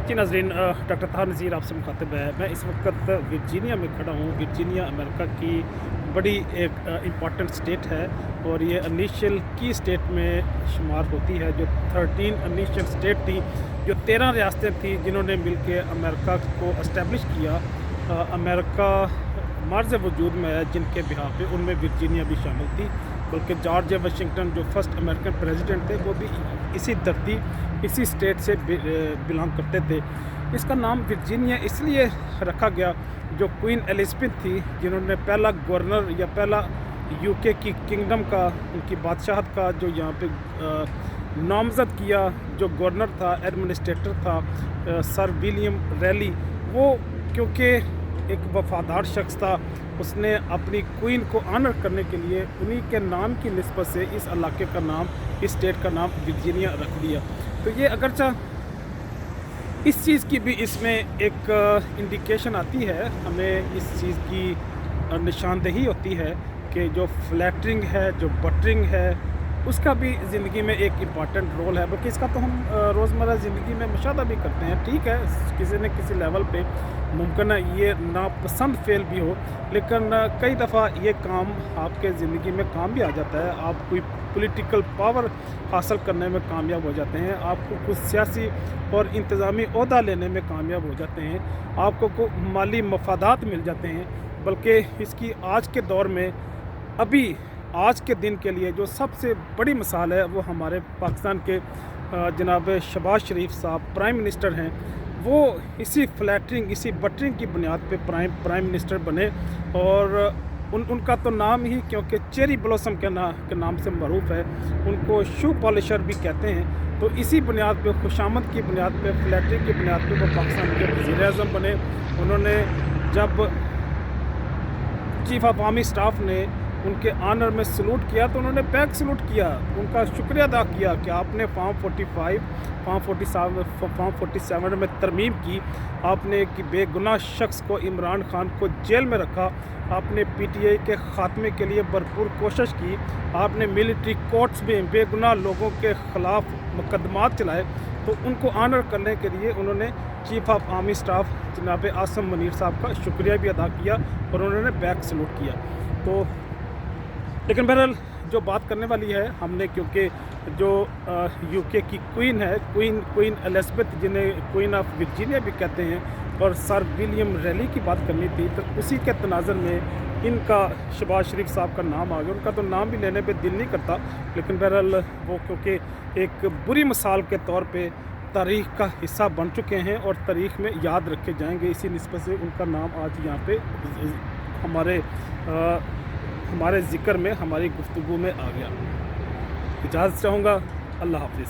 जी नाज़रीन, डॉक्टर ताहा नज़ीर आपसे मुखातिब है। मैं इस वक्त वर्जीनिया में खड़ा हूँ। वर्जीनिया अमेरिका की बड़ी एक इम्पॉर्टेंट स्टेट है और ये इनिशियल की स्टेट में शुमार होती है। जो 13 इनिशियल स्टेट थी, जो 13 रियासतें थी जिन्होंने मिलके अमेरिका को इस्टेब्लिश किया। अमेरिका मर्ज़ वजूद में है जिनके बिहार पे, उनमें वर्जीनिया भी शामिल थी। बल्कि जॉर्ज वाशिंगटन जो फर्स्ट अमेरिकन प्रेसिडेंट थे वो भी इसी धरती, इसी स्टेट से बिलोंग करते थे। इसका नाम वर्जीनिया इसलिए रखा गया, जो क्वीन एलिज़ाबेथ थी जिन्होंने पहला गवर्नर या पहला यूके की किंगडम का, उनकी बादशाहत का जो यहाँ पे नामज़द किया, जो गवर्नर था, एडमिनिस्ट्रेटर था, सर विलियम रैली, वो क्योंकि एक वफ़ादार शख्स था, उसने अपनी क्वीन को ऑनर करने के लिए उन्हीं के नाम की निस्बत से इस इलाके का नाम, इस स्टेट का नाम वर्जीनिया रख दिया। तो ये अगरचा इस चीज़ की भी इसमें एक इंडिकेशन आती है, हमें इस चीज़ की निशानदेही होती है कि जो फ्लैटरिंग है, जो बटरिंग है, उसका भी ज़िंदगी में एक इम्पॉर्टेंट रोल है। बल्कि इसका तो हम रोज़मर्रा ज़िंदगी में मुशाहदा भी करते हैं। ठीक है, किसी न किसी लेवल पे मुमकिन है ये नापसंद फ़ेल भी हो, लेकिन कई दफ़ा ये काम आपके ज़िंदगी में काम भी आ जाता है। आप कोई पॉलिटिकल पावर हासिल करने में कामयाब हो जाते हैं, आपको कुछ सियासी और इंतज़ामी ओहदा लेने में कामयाब हो जाते हैं, आपको कुछ माली मफादात मिल जाते हैं। बल्कि इसकी आज के दौर में, अभी आज के दिन के लिए जो सबसे बड़ी मिसाल है वो हमारे पाकिस्तान के जनाब शहबाज शरीफ साहब प्राइम मिनिस्टर हैं। वो इसी फ्लैटरिंग, इसी बटरिंग की बुनियाद पे प्राइम मिनिस्टर बने और उनका तो नाम ही क्योंकि चेरी ब्लॉसम के नाम से मरूफ है, उनको शू पॉलिशर भी कहते हैं। तो इसी बुनियाद पे, खुशामद की बुनियाद पे, फ्लैटरिंग की बुनियाद पे वो पाकिस्तान के वज़ीर-ए-आज़म बने। उन्होंने जब चीफ ऑफ आर्मी स्टाफ ने उनके ऑनर में सलूट किया तो उन्होंने बैक सलूट किया, उनका शुक्रिया अदा किया कि आपने फॉर्म 45, फॉर्म 47 में तरमीम की, आपने कि बेगुनाह शख्स को, इमरान खान को जेल में रखा, आपने पीटीआई के ख़ात्मे के लिए भरपूर कोशिश की, आपने मिलिट्री कोर्ट्स में बेगुनाह लोगों के ख़िलाफ़ मुकदमात चलाए। तो उनको ऑनर करने के लिए उन्होंने चीफ ऑफ आर्मी स्टाफ जनाब आसिम मुनीर साहब का शुक्रिया भी अदा किया और उन्होंने बैक सलूट किया। तो लेकिन बहरहाल जो बात करने वाली है हमने, क्योंकि जो यूके की क्वीन है, क्वीन एलिज़ाबेथ, जिन्हें क्वीन ऑफ वर्जीनिया भी कहते हैं, और सर विलियम रैली की बात करनी थी, तो उसी के तनाज़ुर में इनका, शहबाज शरीफ साहब का नाम आ गया। उनका तो नाम भी लेने पे दिल नहीं करता, लेकिन बहरहाल वो क्योंकि एक बुरी मिसाल के तौर पे तारीख़ का हिस्सा बन चुके हैं और तारीख़ में याद रखे जाएंगे, इसी निस्बत से उनका नाम आज यहाँ पे हमारे ज़िक्र में, हमारी गुफ्तगू में आ गया। इजाज़त चाहूँगा। अल्लाह हाफ़िज़।